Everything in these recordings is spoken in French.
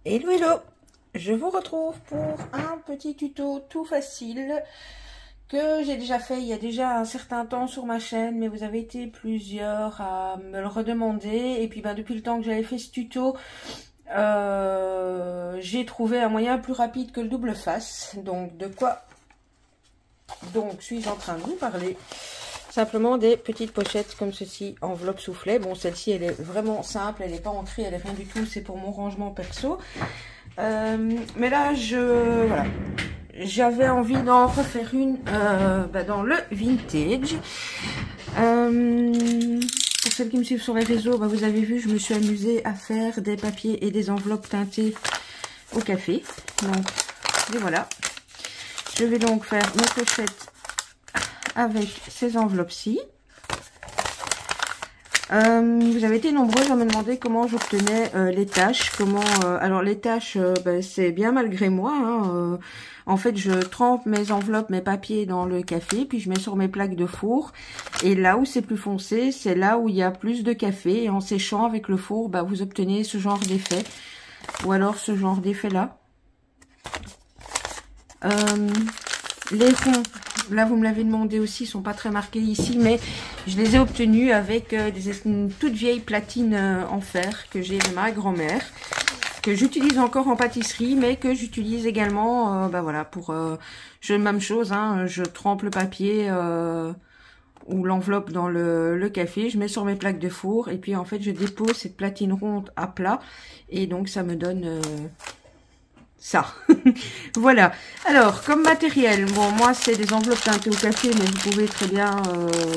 Hello hello, je vous retrouve pour un petit tuto tout facile que j'ai déjà fait il y a déjà un certain temps sur ma chaîne, mais vous avez été plusieurs à me le redemander, et puis depuis le temps que j'avais fait ce tuto, j'ai trouvé un moyen plus rapide que le double face. Donc suis-je en train de vous parler? Simplement des petites pochettes comme ceci, enveloppe soufflet. Bon, celle-ci elle est vraiment simple, elle n'est pas entrée, elle est rien du tout, c'est pour mon rangement perso. Mais là voilà, j'avais envie d'en refaire une dans le vintage. Pour celles qui me suivent sur les réseaux, vous avez vu, je me suis amusée à faire des papiers et des enveloppes teintées au café. Donc, et voilà. Je vais donc faire mes pochettes avec ces enveloppes-ci. Vous avez été nombreux à me demander comment j'obtenais les tâches. Alors les tâches, c'est bien malgré moi. Hein, en fait, je trempe mes enveloppes, mes papiers dans le café, puis je mets sur mes plaques de four. Et là où c'est plus foncé, c'est là où il y a plus de café. Et en séchant avec le four, vous obtenez ce genre d'effet. Ou alors ce genre d'effet-là. Les ronds, là vous me l'avez demandé aussi, ils sont pas très marqués ici, mais je les ai obtenus avec une toute vieille platine en fer que j'ai de ma grand-mère, que j'utilise encore en pâtisserie, mais que j'utilise également voilà, pour même chose, hein, je trempe le papier ou l'enveloppe dans le café, je mets sur mes plaques de four, et puis en fait je dépose cette platine ronde à plat, et donc ça me donne ça. Voilà. Alors, comme matériel, bon, moi, c'est des enveloppes teintées au café, mais vous pouvez très bien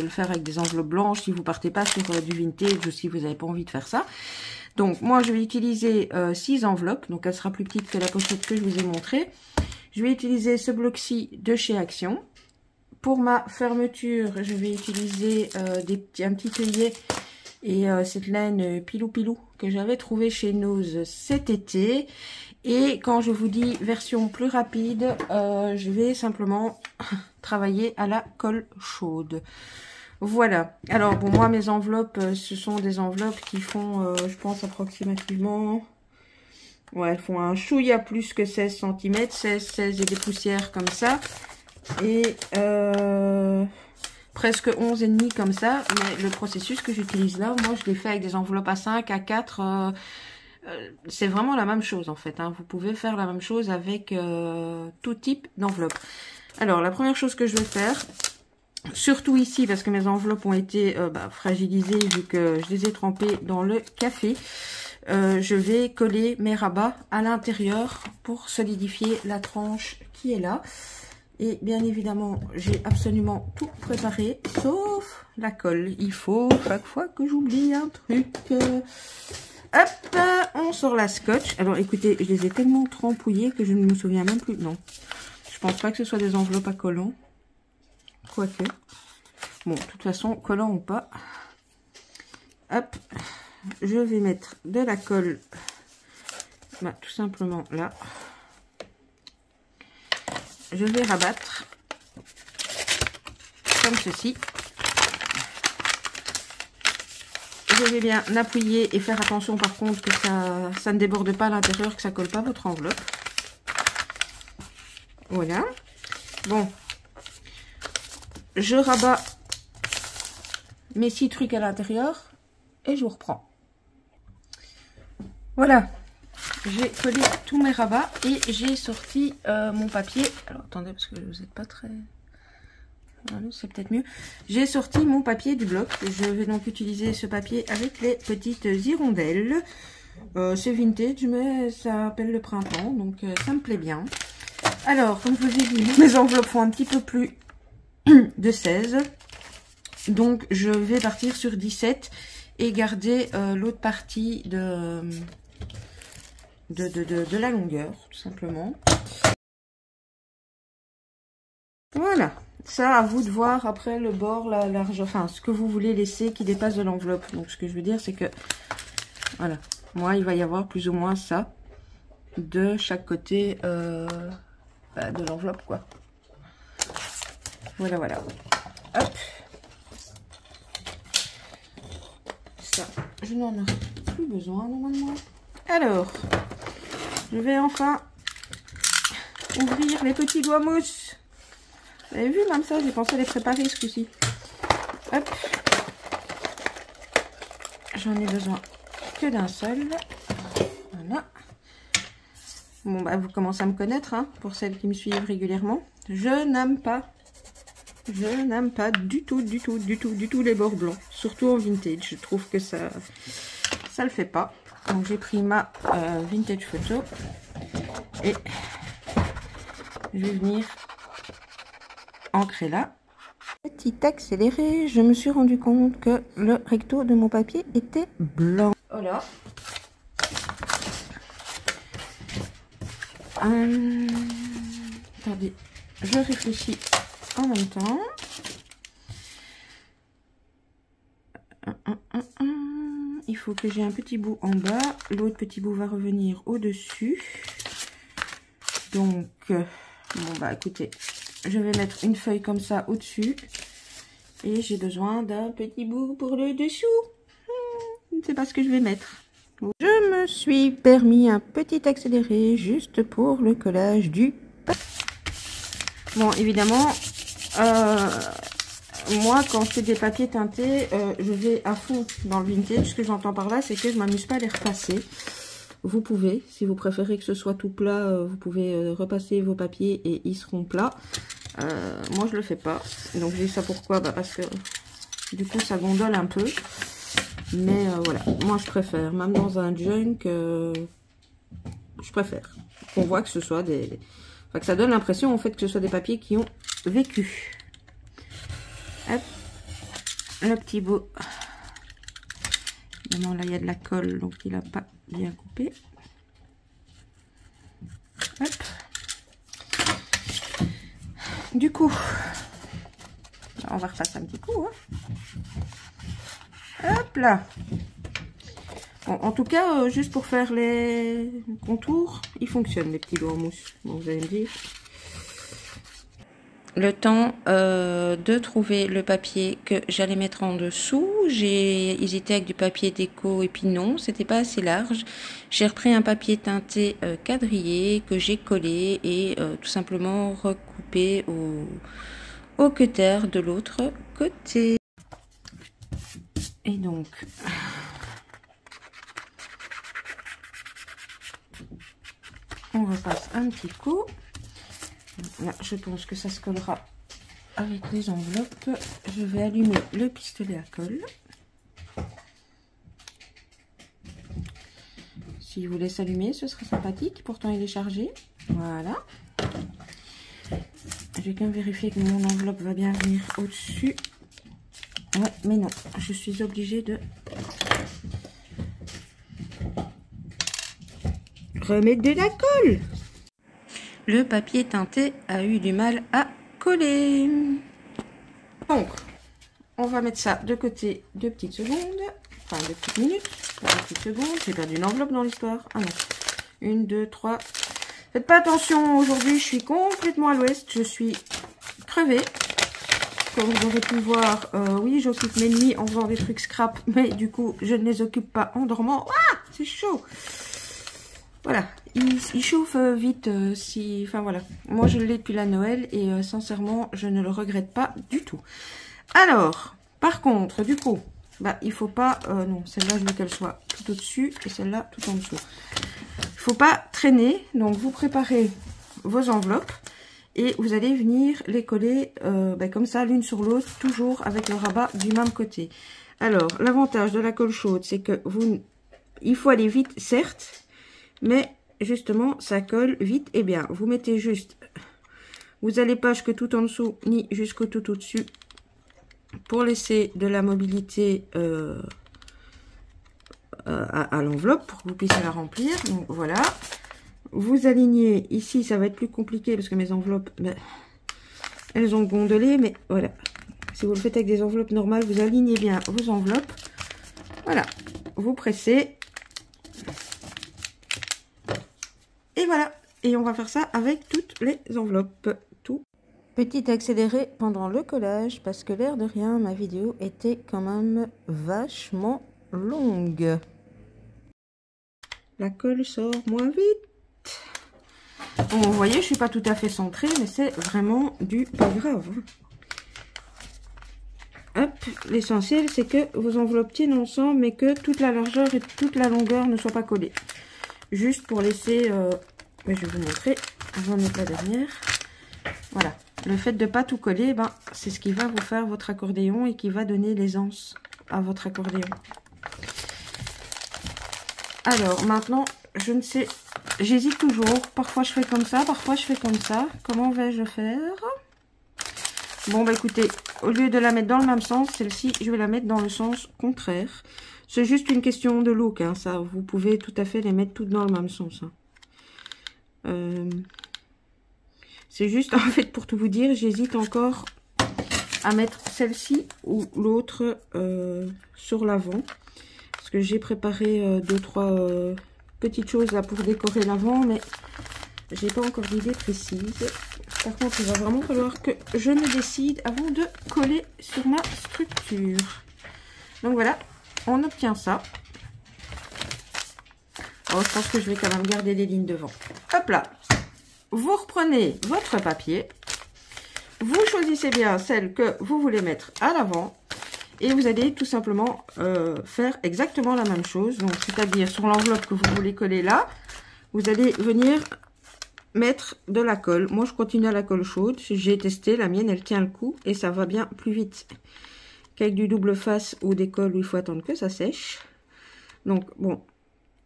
le faire avec des enveloppes blanches si vous partez pas sur du vintage ou si vous n'avez pas envie de faire ça. Donc, moi, je vais utiliser 6 enveloppes. Donc, elle sera plus petite que la pochette que je vous ai montrée. Je vais utiliser ce bloc-ci de chez Action. Pour ma fermeture, je vais utiliser un petit œillet et cette laine pilou pilou que j'avais trouvé chez Nose cet été. Et quand je vous dis version plus rapide, je vais simplement travailler à la colle chaude. Voilà. Alors bon, moi mes enveloppes, ce sont des enveloppes qui font, je pense approximativement, ouais, elles font un chouïa plus que 16 cm, 16 et des poussières comme ça. Et presque 11,5 comme ça. Mais le processus que j'utilise là, moi je l'ai fait avec des enveloppes à 5, à 4. C'est vraiment la même chose en fait, hein. Vous pouvez faire la même chose avec tout type d'enveloppe. Alors la première chose que je vais faire, surtout ici parce que mes enveloppes ont été fragilisées vu que je les ai trempées dans le café, je vais coller mes rabats à l'intérieur pour solidifier la tranche qui est là. Et bien évidemment, j'ai absolument tout préparé, sauf la colle. Il faut chaque fois que j'oublie un truc. Hop, on sort la scotch. Alors écoutez, je les ai tellement trempouillés que je ne me souviens même plus. Non, je pense pas que ce soit des enveloppes à collants. Quoique. Bon, de toute façon, collant ou pas. Hop, je vais mettre de la colle. Tout simplement là. Je vais rabattre comme ceci. Je vais bien appuyer et faire attention par contre que ça ne déborde pas à l'intérieur, que ça colle pas votre enveloppe. Voilà. Bon. Je rabats mes 6 trucs à l'intérieur et je vous reprends. Voilà. J'ai collé tous mes rabats et j'ai sorti mon papier. Alors attendez parce que vous n'êtes pas très... C'est peut-être mieux. J'ai sorti mon papier du bloc. Je vais donc utiliser ce papier avec les petites hirondelles. C'est vintage, mais ça appelle le printemps, donc ça me plaît bien. Alors, comme je vous ai dit, mes enveloppes font un petit peu plus de 16. Donc, je vais partir sur 17 et garder l'autre partie de la longueur, tout simplement. Voilà. Ça, à vous de voir après le bord, la largeur, enfin, ce que vous voulez laisser qui dépasse de l'enveloppe. Donc, ce que je veux dire, c'est que, voilà, moi, il va y avoir plus ou moins ça de chaque côté de l'enveloppe, quoi. Voilà, voilà. Hop. Ça, je n'en aurai plus besoin, normalement. Alors, je vais enfin ouvrir les petits doigts mousse. Vous avez vu, même ça, j'ai pensé à les préparer ce coup-ci. Hop. J'en ai besoin que d'un seul. Voilà. Bon, bah, vous commencez à me connaître, hein, pour celles qui me suivent régulièrement. Je n'aime pas du tout les bords blancs. Surtout en vintage. Je trouve que ça le fait pas. Donc, j'ai pris ma vintage photo. Et je vais venir ancrer là. Petit accéléré, je me suis rendu compte que le recto de mon papier était blanc. Voilà. Attendez, je réfléchis en même temps. Il faut que j'ai un petit bout en bas, l'autre petit bout va revenir au-dessus. Donc, bon bah écoutez, je vais mettre une feuille comme ça au-dessus. Et j'ai besoin d'un petit bout pour le dessous. Je ne sais pas ce que je vais mettre. Je me suis permis un petit accéléré juste pour le collage du papier. Bon, évidemment, moi, quand je fais des papiers teintés, je vais à fond dans le vintage. Ce que j'entends par là, c'est que je m'amuse pas à les repasser. Vous pouvez, si vous préférez que ce soit tout plat, vous pouvez repasser vos papiers et ils seront plats. Moi, je le fais pas. Donc, je dis ça pourquoi? Bah, parce que du coup, ça gondole un peu. Mais voilà, moi, je préfère. Même dans un junk, je préfère qu'on voit que ce soit des... Enfin, que ça donne l'impression, en fait, que ce soit des papiers qui ont vécu. Hop, le petit bout. Évidemment, là, il y a de la colle, donc il n'a pas bien coupé. Hop. Du coup, on va repasser un petit coup. Hein. Hop là. Bon, en tout cas, juste pour faire les contours, ils fonctionnent, les petits doigts en mousse. Bon, vous allez me dire. Le temps de trouver le papier que j'allais mettre en dessous. J'ai hésité avec du papier déco et puis non, c'était pas assez large. J'ai repris un papier teinté quadrillé que j'ai collé et tout simplement recoupé au cutter de l'autre côté. Et donc, on repasse un petit coup. Là, je pense que ça se collera avec les enveloppes. Je vais allumer le pistolet à colle. S'il vous laisse allumer, ce serait sympathique. Pourtant, il est chargé. Voilà. Je vais quand même vérifier que mon enveloppe va bien venir au-dessus. Ouais, mais non. Je suis obligée de remettre de la colle. Le papier teinté a eu du mal à coller. Donc, on va mettre ça de côté 2 petites secondes. Enfin, 2 petites minutes. 2 petites secondes. J'ai perdu une enveloppe dans l'histoire. Ah non. 1, 2, 3. Faites pas attention. Aujourd'hui, je suis complètement à l'ouest. Je suis crevée. Comme vous aurez pu le voir, oui, j'occupe mes nuits en faisant des trucs scrap. Mais du coup, je ne les occupe pas en dormant. Ah, c'est chaud. Voilà, il chauffe vite si... Enfin voilà, moi je l'ai depuis la Noël et sincèrement, je ne le regrette pas du tout. Alors, par contre, du coup, bah il faut pas... non, celle-là, je veux qu'elle soit tout au-dessus et celle-là tout en dessous. Il faut pas traîner, donc vous préparez vos enveloppes et vous allez venir les coller comme ça, l'une sur l'autre, toujours avec le rabat du même côté. Alors, l'avantage de la colle chaude, c'est que il faut aller vite, certes, mais justement, ça colle vite et bien. Vous mettez juste, vous n'allez pas jusque tout en dessous, ni jusqu'au tout au-dessus, pour laisser de la mobilité à l'enveloppe, pour que vous puissiez la remplir. Donc voilà. Vous alignez, ici ça va être plus compliqué, parce que mes enveloppes, ben, elles ont gondolé, mais voilà. Si vous le faites avec des enveloppes normales, vous alignez bien vos enveloppes. Voilà. Vous pressez. Et voilà, et on va faire ça avec toutes les enveloppes. Tout. Petit accéléré pendant le collage, parce que l'air de rien, ma vidéo était quand même vachement longue. La colle sort moins vite. Bon, vous voyez, je suis pas tout à fait centrée, mais c'est vraiment du pas grave. Hop, l'essentiel, c'est que vos enveloppes tiennent ensemble, mais que toute la largeur et toute la longueur ne soient pas collées. Juste pour laisser... je vais vous montrer, avant de mettre la dernière. Voilà, le fait de ne pas tout coller, ben, c'est ce qui va vous faire votre accordéon et qui va donner l'aisance à votre accordéon. Alors, maintenant, je ne sais... J'hésite toujours. Parfois, je fais comme ça, parfois, je fais comme ça. Comment vais-je faire? Bon, bah écoutez, au lieu de la mettre dans le même sens, celle-ci, je vais la mettre dans le sens contraire. C'est juste une question de look, hein, ça. Vous pouvez tout à fait les mettre toutes dans le même sens. Hein. C'est juste, en fait, pour tout vous dire, j'hésite encore à mettre celle-ci ou l'autre sur l'avant. Parce que j'ai préparé 2-3 petites choses là pour décorer l'avant, mais j'ai pas encore d'idée précise. Par contre, il va vraiment falloir que je me décide avant de coller sur ma structure. Donc voilà, on obtient ça. Oh, je pense que je vais quand même garder les lignes devant. Hop là. Vous reprenez votre papier. Vous choisissez bien celle que vous voulez mettre à l'avant. Et vous allez tout simplement faire exactement la même chose. Donc, c'est-à-dire sur l'enveloppe que vous voulez coller là, vous allez venir mettre de la colle. Moi, je continue à la colle chaude. J'ai testé, la mienne, elle tient le coup et ça va bien plus vite qu'avec du double face ou des colles où il faut attendre que ça sèche. Donc, bon,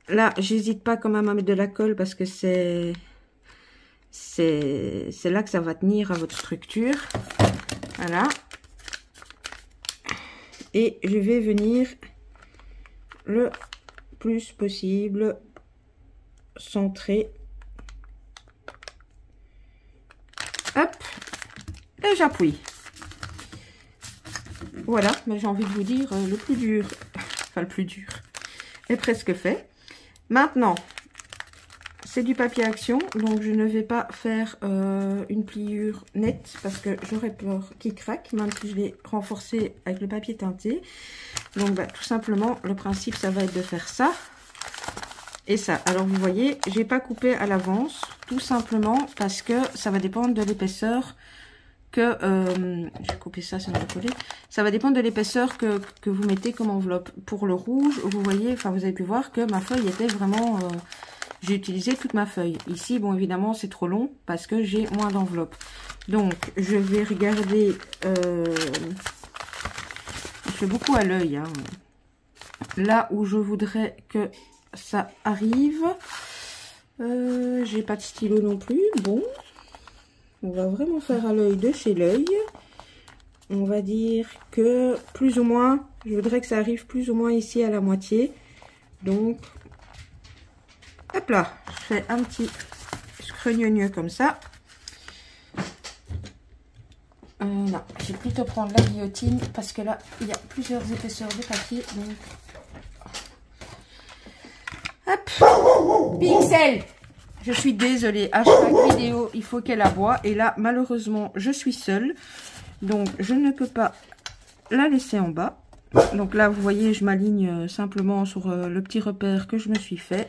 là, j'hésite pas quand même à mettre de la colle parce que c'est là que ça va tenir à votre structure. Voilà. Et je vais venir le plus possible centrer. Hop, et j'appuie. Voilà, mais j'ai envie de vous dire le plus dur, enfin le plus dur, est presque fait. Maintenant, c'est du papier action, donc je ne vais pas faire une pliure nette parce que j'aurais peur qu'il craque, même si je l'ai renforcé avec le papier teinté. Donc bah, tout simplement, le principe, ça va être de faire ça et ça. Alors vous voyez, j'ai pas coupé à l'avance, tout simplement parce que ça va dépendre de l'épaisseur que... je vais couper ça, ça va coller. Ça va dépendre de l'épaisseur que vous mettez comme enveloppe. Pour le rouge, vous voyez, enfin vous avez pu voir que ma feuille était vraiment... j'ai utilisé toute ma feuille. Ici, bon, évidemment, c'est trop long parce que j'ai moins d'enveloppe. Donc, je vais regarder... je fais beaucoup à l'œil. Hein. Là où je voudrais que ça arrive. J'ai pas de stylo non plus. Bon, on va vraiment faire à l'œil de chez l'œil. On va dire que plus ou moins, je voudrais que ça arrive plus ou moins ici à la moitié. Donc... hop là, je fais un petit scrogneux comme ça. Non, je vais plutôt prendre la guillotine parce que là, il y a plusieurs épaisseurs de papier. Donc... hop, Pixel. Je suis désolée, à chaque vidéo, il faut qu'elle aboie. Et là, malheureusement, je suis seule. Donc, je ne peux pas la laisser en bas. Donc là, vous voyez, je m'aligne simplement sur le petit repère que je me suis fait.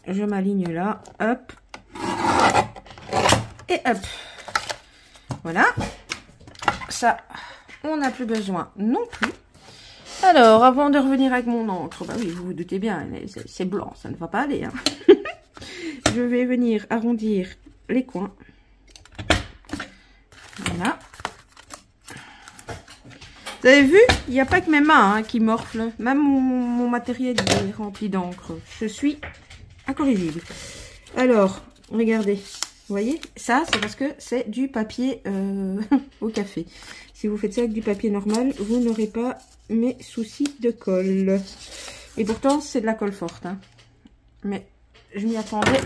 Je m'aligne là, hop, et hop, voilà, ça, on n'a plus besoin non plus. Alors, avant de revenir avec mon encre, bah oui, vous vous doutez bien, c'est blanc, ça ne va pas aller, hein. Je vais venir arrondir les coins, voilà. Vous avez vu, il n'y a pas que mes mains hein, qui morflent, même mon matériel est rempli d'encre, je suis... incorrigible. Alors, regardez, vous voyez, ça c'est parce que c'est du papier au café. Si vous faites ça avec du papier normal, vous n'aurez pas mes soucis de colle. Et pourtant, c'est de la colle forte. Hein. Mais je m'y attendais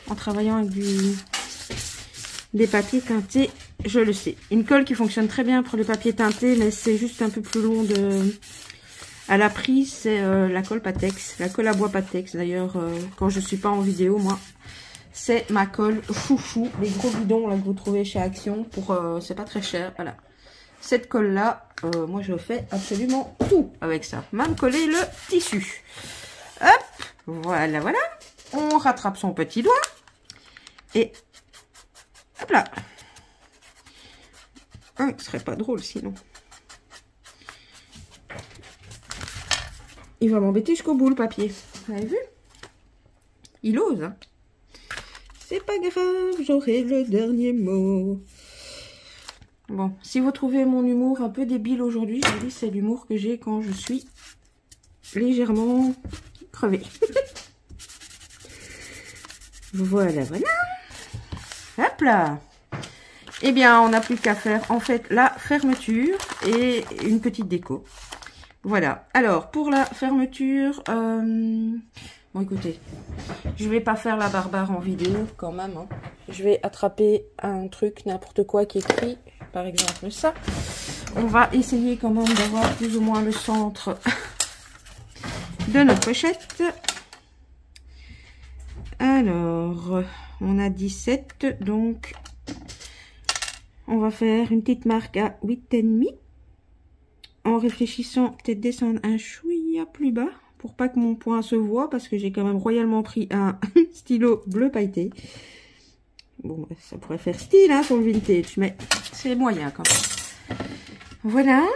en travaillant avec des papiers teintés, je le sais. Une colle qui fonctionne très bien pour les papiers teintés, mais c'est juste un peu plus long de... à la prise, c'est la colle Patex, la colle à bois Patex. D'ailleurs, quand je suis pas en vidéo, moi, c'est ma colle chouchou, les gros bidons là que vous trouvez chez Action. Pour, c'est pas très cher, voilà. Cette colle là, moi je fais absolument tout avec ça, même coller le tissu. Hop, voilà, voilà. On rattrape son petit doigt. Et hop là. Ah, ce serait pas drôle sinon. Il va m'embêter jusqu'au bout le papier. Vous avez vu? Il ose. Hein. C'est pas grave, j'aurai le dernier mot. Bon, si vous trouvez mon humour un peu débile aujourd'hui, je vous dis, c'est l'humour que j'ai quand je suis légèrement crevée. Voilà, voilà. Hop là. Eh bien, on n'a plus qu'à faire, en fait, la fermeture et une petite déco. Voilà. Alors, pour la fermeture... Bon, écoutez, je vais pas faire la barbare en vidéo, quand même. Hein. Je vais attraper un truc, n'importe quoi qui est écrit. Par exemple, ça. On va essayer quand même d'avoir plus ou moins le centre de notre pochette. Alors, on a 17, donc... On va faire une petite marque à 8,5. En réfléchissant, peut-être descendre un chouïa plus bas. Pour pas que mon point se voit. Parce que j'ai quand même royalement pris un stylo bleu pailleté. Bon, ça pourrait faire style hein, sur le vintage. Mais c'est moyen quand même. Voilà.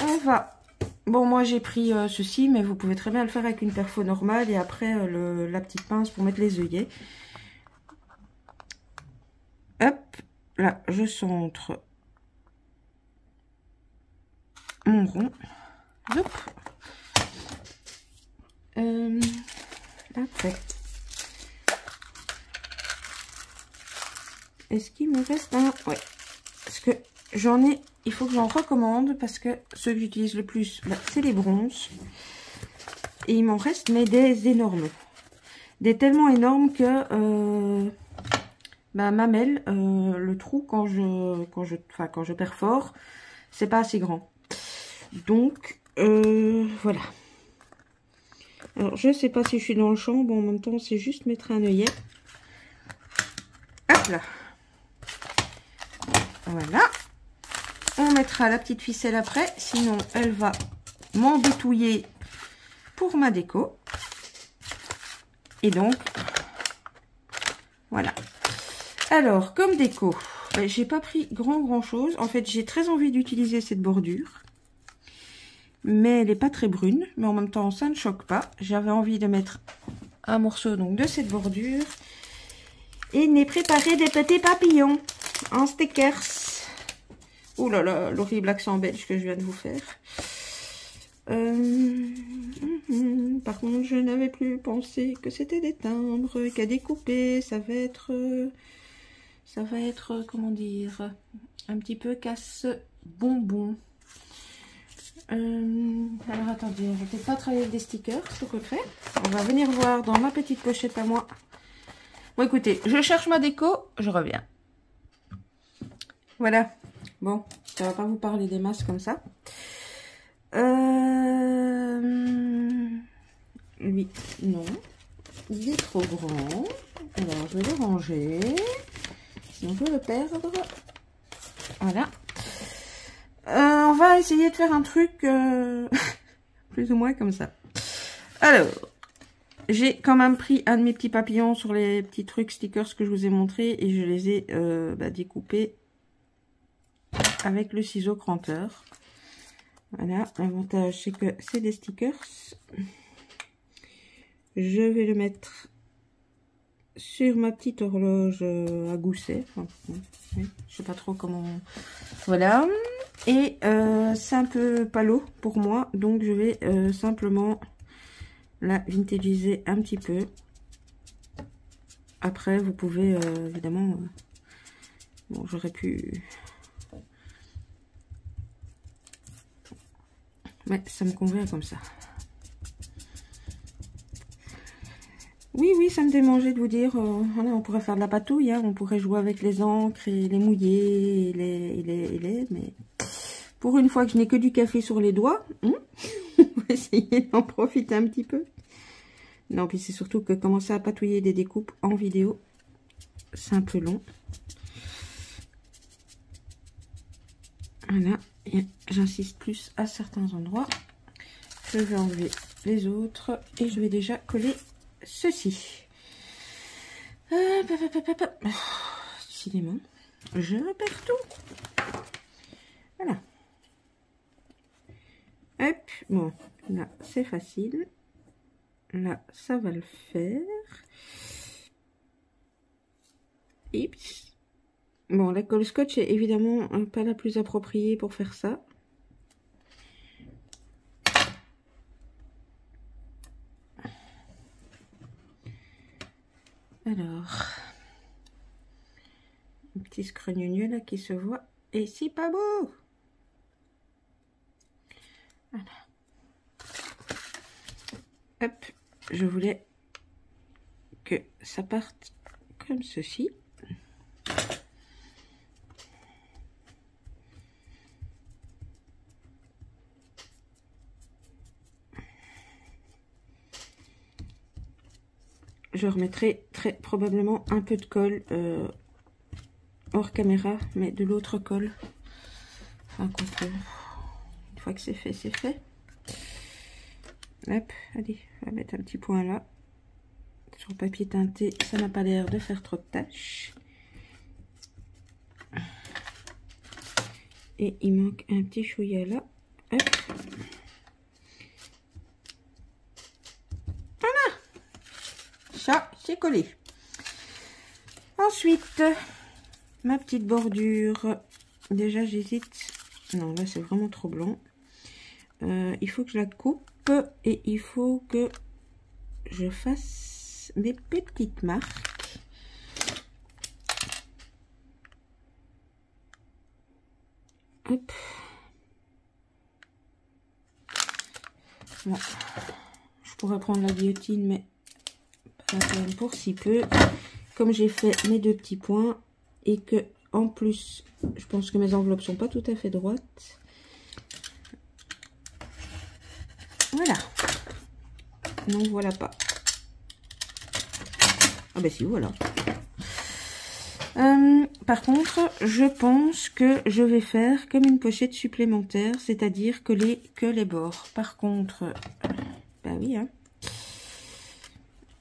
On va... Bon, moi j'ai pris ceci. Mais vous pouvez très bien le faire avec une perfo normale. Et après la petite pince pour mettre les œillets. Hop, là, je centre mon rond. Hop. Après. Est-ce qu'il me reste un... Ouais. Parce que j'en ai... Il faut que j'en recommande parce que ceux que j'utilise le plus, bah, c'est les bronzes. Et il m'en reste, mais des énormes. Des tellement énormes que... ma mamelle, le trou quand je perfore, c'est pas assez grand. Donc voilà. Alors je sais pas si je suis dans le champ, bon en même temps c'est juste mettre un œillet. Hop là. Voilà. On mettra la petite ficelle après, sinon elle va m'embêtouiller pour ma déco. Et donc voilà. Alors, comme déco, j'ai pas pris grand chose. En fait, j'ai très envie d'utiliser cette bordure. Mais elle n'est pas très brune. Mais en même temps, ça ne choque pas. J'avais envie de mettre un morceau donc, de cette bordure. Et n'ai préparé des petits papillons en stickers. Ouh là là, l'horrible accent belge que je viens de vous faire. Par contre, je n'avais plus pensé que c'était des timbres. Qu'à découper, ça va être, comment dire, un petit peu casse-bonbon. Alors attendez, on va peut-être pas travailler avec des stickers, tout que fait. On va venir voir dans ma petite pochette à moi. Bon écoutez, je cherche ma déco, je reviens. Voilà. Bon, ça va pas vous parler des masses comme ça. Lui, non. Il est trop grand. Alors je vais le ranger. Si on peut le perdre. Voilà. On va essayer de faire un truc plus ou moins comme ça. Alors, j'ai quand même pris un de mes petits papillons sur les petits trucs stickers que je vous ai montré et je les ai découpés avec le ciseau cranteur. Voilà, l'avantage c'est que c'est des stickers. Je vais le mettre sur ma petite horloge à gousset. Enfin, je sais pas trop comment... Voilà. Et c'est un peu palo pour moi. Donc je vais simplement la vintagiser un petit peu. Après vous pouvez évidemment... bon, j'aurais pu... Mais ça me convient comme ça. Oui, ça me démangeait de vous dire, voilà, on pourrait faire de la patouille, hein, on pourrait jouer avec les encres et les mouiller, et les, mais pour une fois que je n'ai que du café sur les doigts, on va essayer d'en profiter un petit peu. Non, puis c'est surtout que commencer à patouiller des découpes en vidéo, c'est un peu long. Voilà, j'insiste plus à certains endroits. Je vais enlever les autres et je vais déjà coller ceci. Décidément, je perds tout. Voilà. Hop, bon, là c'est facile. Là, ça va le faire. Ips. Bon, la colle scotch est évidemment pas la plus appropriée pour faire ça. Alors, un petit scrognonieux là qui se voit. Et c'est pas beau. Voilà. Hop, je voulais que ça parte comme ceci. Je remettrai très probablement un peu de colle hors caméra, mais de l'autre colle. Enfin, une fois que c'est fait, c'est fait. Hop, allez, on va mettre un petit point là. Sur le papier teinté, ça n'a pas l'air de faire trop de tâches. Et il manque un petit chouïa là. Hop. Voilà. Ça, c'est collé. Ensuite, ma petite bordure. Déjà, j'hésite. Non, là, c'est vraiment trop blanc. Il faut que je la coupe et il faut que je fasse des petites marques. Hop. Bon. Je pourrais prendre la guillotine, mais pas la peine pour si peu. Comme j'ai fait mes deux petits points et que en plus, je pense que mes enveloppes sont pas tout à fait droites. Voilà. Non, voilà pas. Ah ben si, voilà. Par contre, je pense que je vais faire comme une pochette supplémentaire, c'est-à-dire coller que les bords. Par contre, ben oui, hein.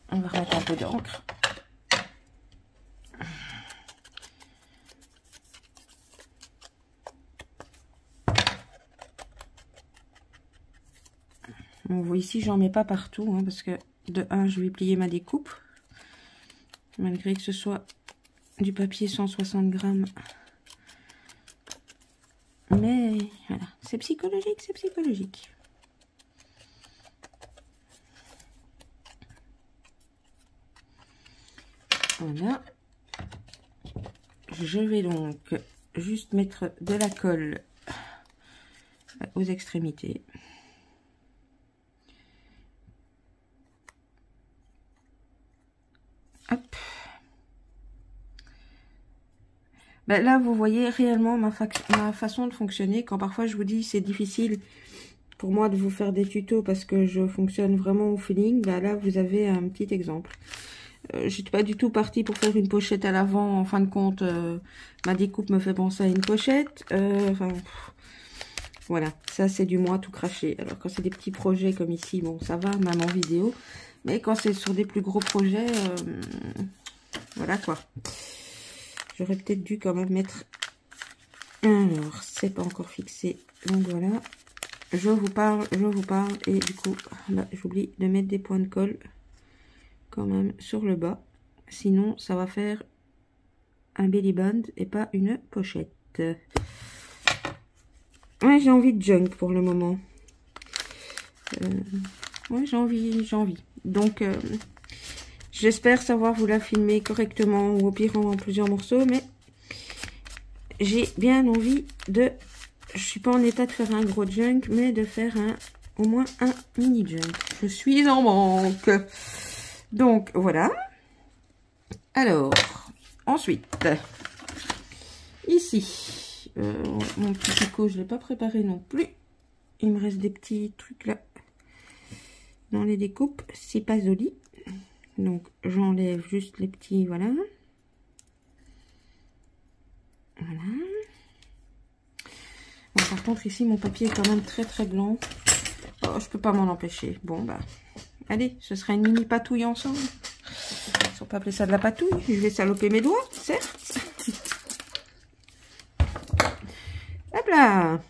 On va remettre un peu d'encre. Bon, ici, j'en mets pas partout, hein, parce que de 1, je vais plier ma découpe. Malgré que ce soit du papier 160 grammes. Mais voilà, c'est psychologique, c'est psychologique. Voilà. Je vais donc juste mettre de la colle aux extrémités. Hop. Ben là, vous voyez réellement ma façon de fonctionner. Quand parfois je vous dis c'est difficile pour moi de vous faire des tutos parce que je fonctionne vraiment au feeling, ben là vous avez un petit exemple. J'étais pas du tout partie pour faire une pochette à l'avant. En fin de compte, ma découpe me fait penser à une pochette. Enfin, voilà, ça c'est du moi tout craché. Alors quand c'est des petits projets comme ici, bon ça va, même en vidéo. Mais quand c'est sur des plus gros projets, voilà quoi. J'aurais peut-être dû quand même mettre... Alors, c'est pas encore fixé. Donc voilà, je vous parle. Et du coup, là, j'oublie de mettre des points de colle quand même sur le bas. Sinon, ça va faire un belly band et pas une pochette. Ouais, j'ai envie de junk pour le moment. Ouais, j'ai envie. Donc, j'espère savoir vous la filmer correctement ou au pire en plusieurs morceaux, mais j'ai bien envie de... Je suis pas en état de faire un gros junk, mais de faire au moins un mini junk. Je suis en manque. Donc, voilà. Alors, ensuite, ici, mon petit picot, je ne l'ai pas préparé non plus. Il me reste des petits trucs là dans les découpes. C'est pas joli. Donc, j'enlève juste les petits, voilà. Voilà. Bon, par contre, ici, mon papier est quand même très très blanc. Oh, je peux pas m'en empêcher. Bon, bah, allez, ce sera une mini patouille ensemble. Ils sont pas appeler ça de la patouille. Je vais saloper mes doigts, certes. Hop là.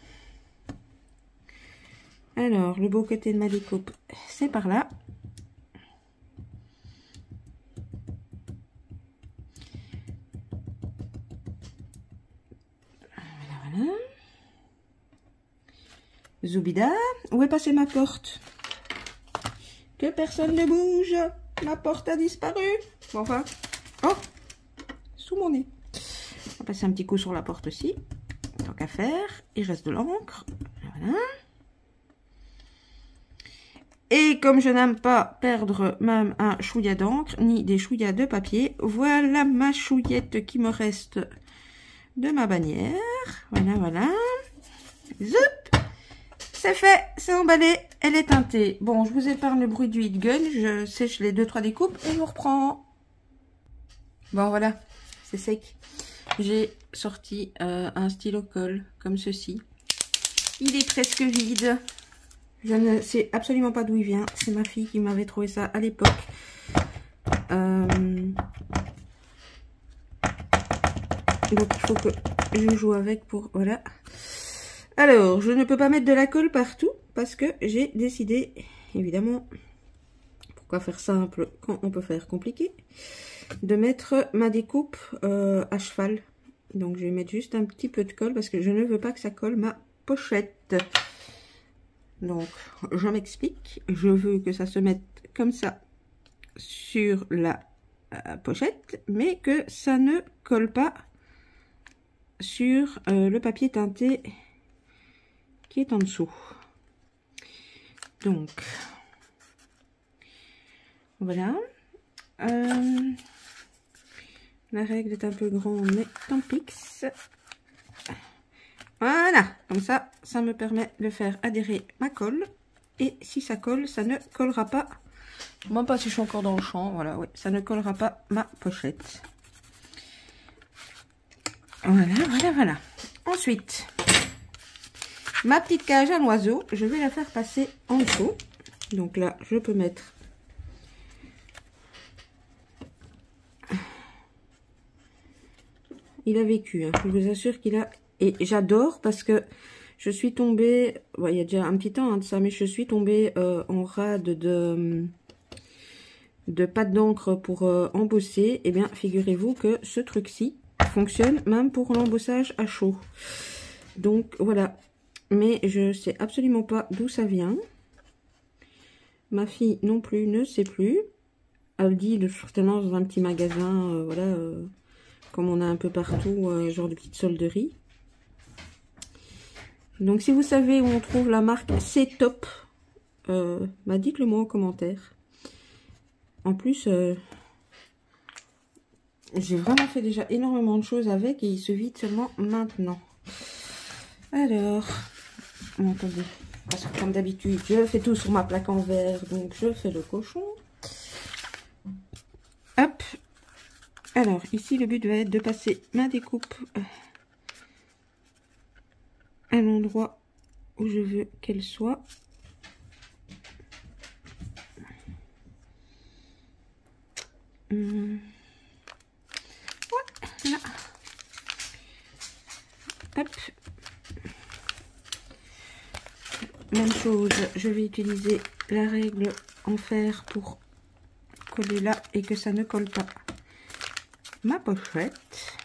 Alors, le beau côté de ma découpe, c'est par là. Voilà. Zoubida, où est passée ma porte? Que personne ne bouge. Ma porte a disparu. Bon, enfin. Oh, sous mon nez. On va passer un petit coup sur la porte aussi. Tant qu'à faire. Il reste de l'encre. Voilà. Et comme je n'aime pas perdre même un chouïa d'encre, ni des chouïas de papier, voilà ma chouillette qui me reste de ma bannière. Voilà, voilà. Zoup! C'est fait, c'est emballé, elle est teintée. Bon, je vous épargne le bruit du heat gun, je sèche les 2-3 découpes et je vous reprends. Bon, voilà, c'est sec. J'ai sorti un stylo colle comme ceci. Il est presque vide. Je ne sais absolument pas d'où il vient. C'est ma fille qui m'avait trouvé ça à l'époque. Donc il faut que je joue avec pour... Voilà. Alors, je ne peux pas mettre de la colle partout parce que j'ai décidé, évidemment, pourquoi faire simple quand on peut faire compliqué, de mettre ma découpe à cheval. Donc, je vais mettre juste un petit peu de colle parce que je ne veux pas que ça colle ma pochette. Donc, je m'explique. Je veux que ça se mette comme ça sur la pochette, mais que ça ne colle pas sur le papier teinté qui est en dessous. Donc, voilà. La règle est un peu grande, mais tant pis. Voilà, comme ça, ça me permet de faire adhérer ma colle. Et si ça colle, ça ne collera pas. Même pas si je suis encore dans le champ. Voilà, oui, ça ne collera pas ma pochette. Voilà, voilà, voilà. Ensuite, ma petite cage à l'oiseau, je vais la faire passer en dessous. Donc là, je peux mettre il a vécu, hein. Je vous assure qu'il a... Et j'adore parce que je suis tombée... Bon, il y a déjà un petit temps hein, de ça, mais je suis tombée en rade de pâte d'encre pour embosser. Et bien, figurez-vous que ce truc-ci fonctionne même pour l'embossage à chaud. Donc, voilà. Mais je sais absolument pas d'où ça vient. Ma fille non plus ne sait plus. Elle dit certainement dans un petit magasin, voilà, comme on a un peu partout, genre de petites solderies. Donc si vous savez où on trouve la marque, c'est top. Bah, dites-le moi en commentaire. En plus, j'ai vraiment fait déjà énormément de choses avec et il se vide seulement maintenant. Alors, attendez, parce que comme d'habitude, je fais tout sur ma plaque en verre, donc je fais le cochon. Hop. Alors, ici, le but va être de passer ma découpe à l'endroit où je veux qu'elle soit. Voilà. Hop. Même chose, je vais utiliser la règle en fer pour coller là et que ça ne colle pas ma pochette.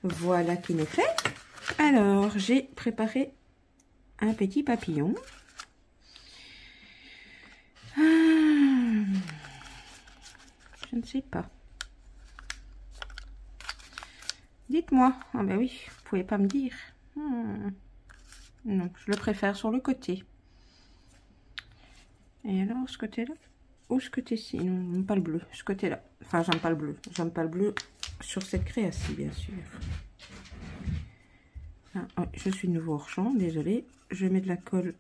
Voilà qui est fait. Alors, j'ai préparé un petit papillon. Je ne sais pas. Dites-moi. Ah ben oui, vous pouvez pas me dire. Non, je le préfère sur le côté. Et alors, ce côté-là? Ou ce côté-ci? Non, pas le bleu. Ce côté-là. Enfin, j'aime pas le bleu. J'aime pas le bleu sur cette création, bien sûr. Ah, ouais, je suis de nouveau hors champ, désolée. Je mets de la colle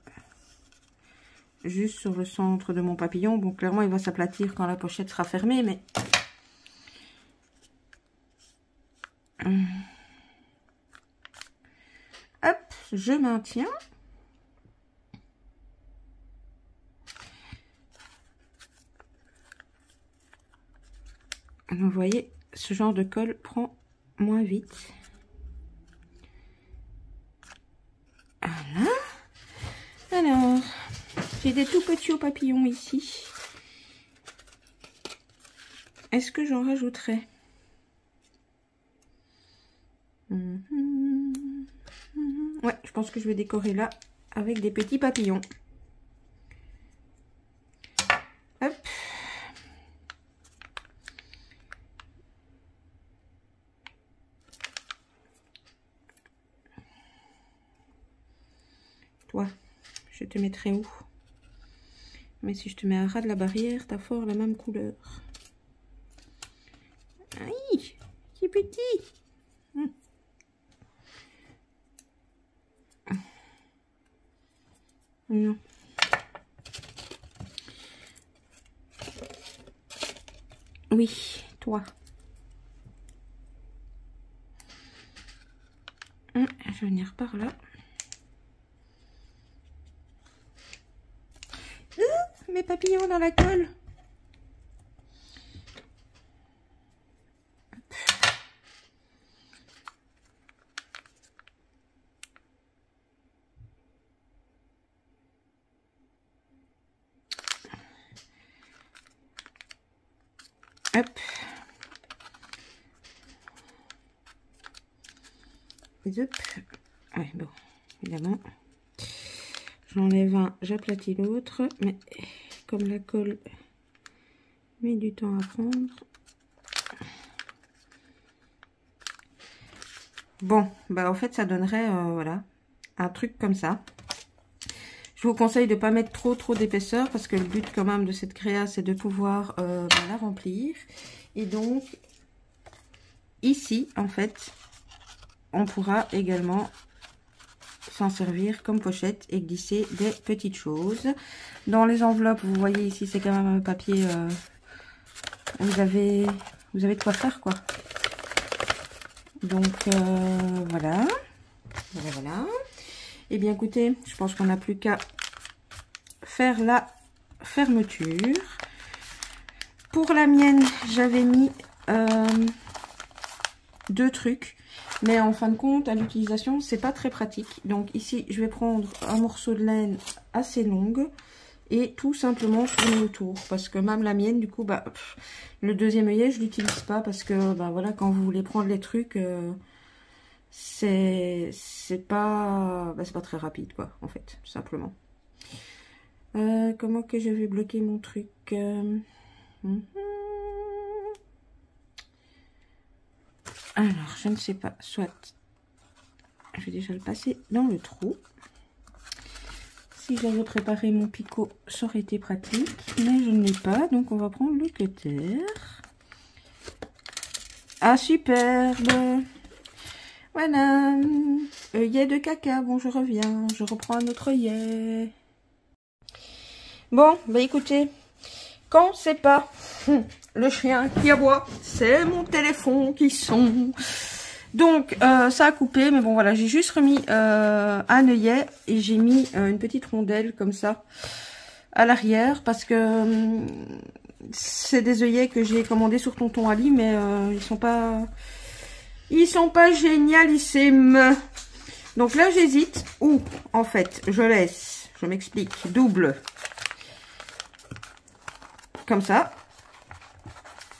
juste sur le centre de mon papillon. Bon, clairement, il va s'aplatir quand la pochette sera fermée, mais... Hop, je maintiens. vous voyez, ce genre de colle prend moins vite. Voilà. Alors, j'ai des tout petits papillons ici. Est-ce que j'en rajouterai? Ouais, je pense que je vais décorer là avec des petits papillons. Hop. Toi, je te mettrai où? Mais si je te mets à ras de la barrière, t'as fort la même couleur. Aïe, c'est petit. Non. Oui, toi. Je vais venir par là. Mes papillons dans la colle. Hop. Zop. Ouais, bon, évidemment. J'enlève un, j'aplatis l'autre, mais comme la colle met du temps à prendre. Bon, bah en fait ça donnerait voilà, un truc comme ça. Je vous conseille de ne pas mettre trop d'épaisseur parce que le but quand même de cette créa c'est de pouvoir la remplir. Et donc ici en fait on pourra également s'en servir comme pochette et glisser des petites choses. Dans les enveloppes, vous voyez ici, c'est quand même un papier, vous avez de quoi faire quoi. Donc voilà. Et bien écoutez, je pense qu'on n'a plus qu'à faire la fermeture. Pour la mienne, j'avais mis 2 trucs. Mais en fin de compte, à l'utilisation, c'est pas très pratique. Donc ici, je vais prendre un morceau de laine assez longue et tout simplement tourner autour. Parce que même la mienne, du coup, bah, le deuxième œillet, je l'utilise pas parce que, bah voilà, quand vous voulez prendre les trucs, c'est pas très rapide, quoi, en fait, tout simplement. Comment que je vais bloquer mon truc Alors, je ne sais pas, soit je vais déjà le passer dans le trou. Si j'avais préparé mon picot, ça aurait été pratique, mais je ne l'ai pas, donc on va prendre le cutter. Ah, superbe! Voilà, œillet de caca, bon je reviens, je reprends un autre œillet. Bon, bah écoutez, quand c'est pas le chien qui aboie, c'est mon téléphone qui sonne. Donc ça a coupé, mais bon voilà, j'ai juste remis un œillet et j'ai mis une petite rondelle comme ça à l'arrière parce que c'est des œillets que j'ai commandés sur Tonton Ali, mais ils sont pas génialissimes. Donc là j'hésite ou en fait je laisse, je m'explique, double comme ça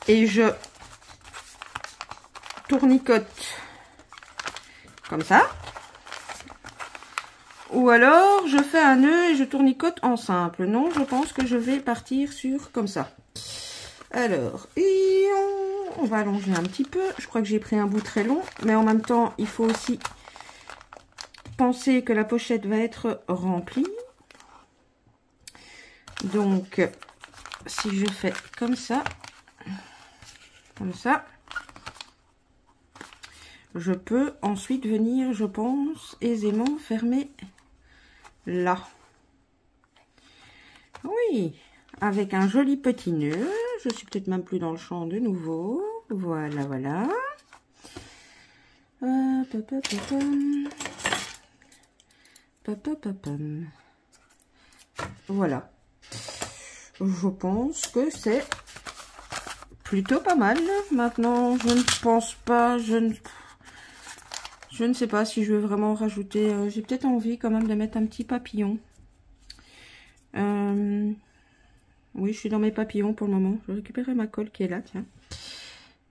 et je tournicote comme ça, ou alors je fais un nœud et je tournicote en simple. Non, je pense que je vais partir sur comme ça. Alors, et on va allonger un petit peu. Je crois que j'ai pris un bout très long, mais en même temps il faut aussi penser que la pochette va être remplie. Donc si je fais comme ça, je peux ensuite venir, je pense, aisément fermer là. Oui, avec un joli petit nœud. Je suis peut-être même plus dans le champ de nouveau. Voilà, voilà. Voilà. Je pense que c'est plutôt pas mal. Maintenant, je ne pense pas, je ne sais pas si je vais vraiment rajouter. J'ai peut-être envie quand même de mettre un petit papillon. Oui, je suis dans mes papillons pour le moment. Je vais récupérer ma colle qui est là, tiens.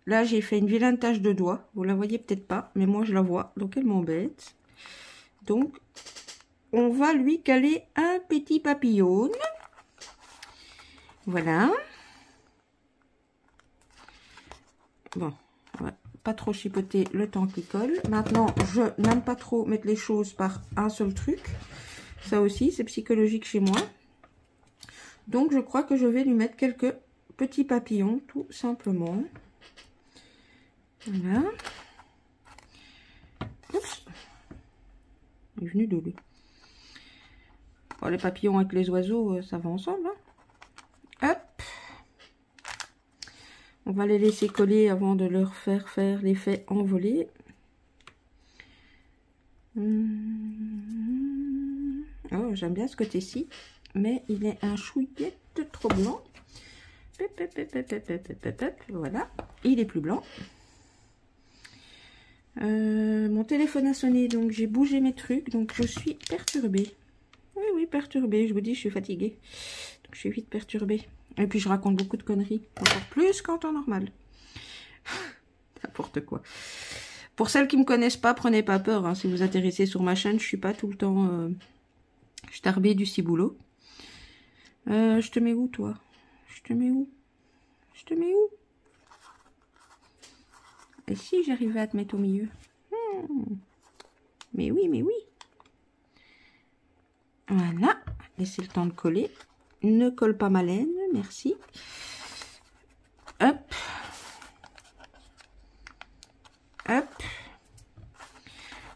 Là, j'ai fait une vilaine tache de doigt. Vous la voyez peut-être pas, mais moi, je la vois. Donc, elle m'embête. Donc, on va lui caler un petit papillon. Voilà. Bon, on va pas trop chipoter le temps qu'il colle. Maintenant, je n'aime pas trop mettre les choses par un seul truc. Ça aussi, c'est psychologique chez moi. Donc, je crois que je vais lui mettre quelques petits papillons, tout simplement. Voilà. Oups. Il est venu de lui. Bon, les papillons avec les oiseaux, ça va ensemble. Hein. Hop. On va les laisser coller avant de leur faire l'effet envolé. Oh, j'aime bien ce côté-ci. Mais il est un chouillette trop blanc. Voilà. Il est plus blanc. Mon téléphone a sonné, donc j'ai bougé mes trucs, donc je suis perturbée. Oui, perturbée, je vous dis, je suis fatiguée. Donc je suis vite perturbée. Et puis je raconte beaucoup de conneries, encore plus qu'en temps normal. N'importe quoi. Pour celles qui me connaissent pas, prenez pas peur, hein, si vous atterrissez sur ma chaîne, je suis pas tout le temps starbée du ciboulot. Je te mets où, toi? Je te mets où? Je te mets où? Et si j'arrivais à te mettre au milieu? Mais oui, mais oui. Voilà. Laissez le temps de coller. Ne colle pas ma laine, merci. Hop. Hop.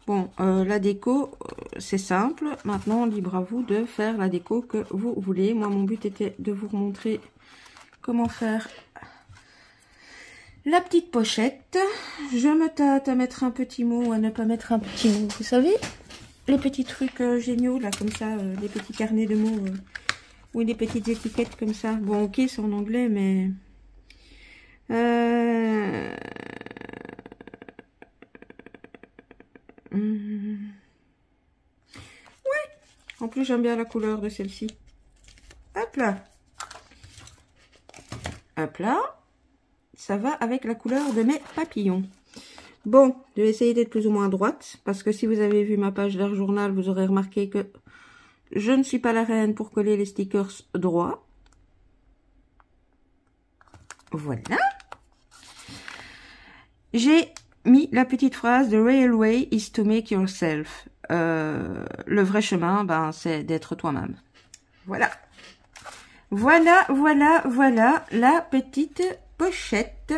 Bon, la déco, c'est simple. Maintenant, libre à vous de faire la déco que vous voulez. Moi, mon but était de vous montrer comment faire la petite pochette. Je me tâte à mettre un petit mot ou à ne pas mettre un petit mot. Vous savez, les petits trucs géniaux, là, comme ça, les petits carnets de mots, ou les petites étiquettes comme ça. Bon, ok, c'est en anglais, mais... Ouais, en plus, j'aime bien la couleur de celle-ci. Hop là. Hop là. Ça va avec la couleur de mes papillons. Bon, je vais essayer d'être plus ou moins droite, parce que si vous avez vu ma page d'Art Journal, vous aurez remarqué que je ne suis pas la reine pour coller les stickers droits. Voilà. J'ai mis la petite phrase « The real way is to make yourself ». Le vrai chemin, ben, c'est d'être toi-même. Voilà. Voilà la petite pochette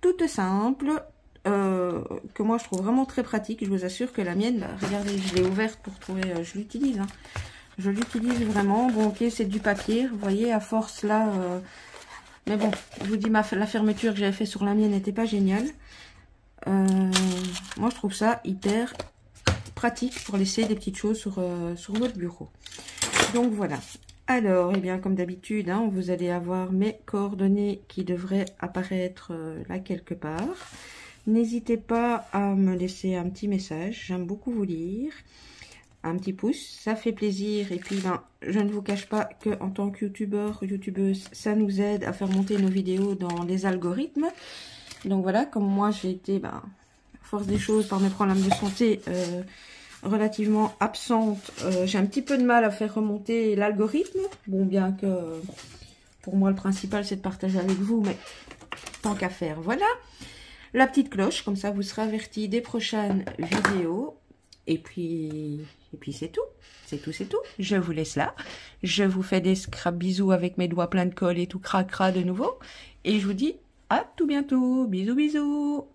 toute simple que moi je trouve vraiment très pratique. Je vous assure que la mienne, bah, regardez, je l'ai ouverte pour trouver, je l'utilise, hein. Je l'utilise vraiment. Bon, ok, c'est du papier, vous voyez, à force là, mais bon, je vous dis, la fermeture que j'avais fait sur la mienne n'était pas géniale. Moi je trouve ça hyper pratique pour laisser des petites choses sur votre bureau. Donc voilà. Alors, eh bien, comme d'habitude, hein, vous allez avoir mes coordonnées qui devraient apparaître là quelque part. N'hésitez pas à me laisser un petit message. J'aime beaucoup vous lire. Un petit pouce, ça fait plaisir. Et puis, ben, je ne vous cache pas que en tant que youtubeur, youtubeuse, ça nous aide à faire monter nos vidéos dans les algorithmes. Donc voilà, comme moi, j'ai été, ben, force des choses, par mes problèmes de santé, relativement absente, j'ai un petit peu de mal à faire remonter l'algorithme. Bon, bien que pour moi le principal c'est de partager avec vous, mais tant qu'à faire, voilà. La petite cloche, comme ça vous serez averti des prochaines vidéos. Et puis c'est tout. C'est tout. Je vous laisse là. Je vous fais des scrap bisous avec mes doigts pleins de colle et tout cracra de nouveau. Et je vous dis à tout bientôt. Bisous.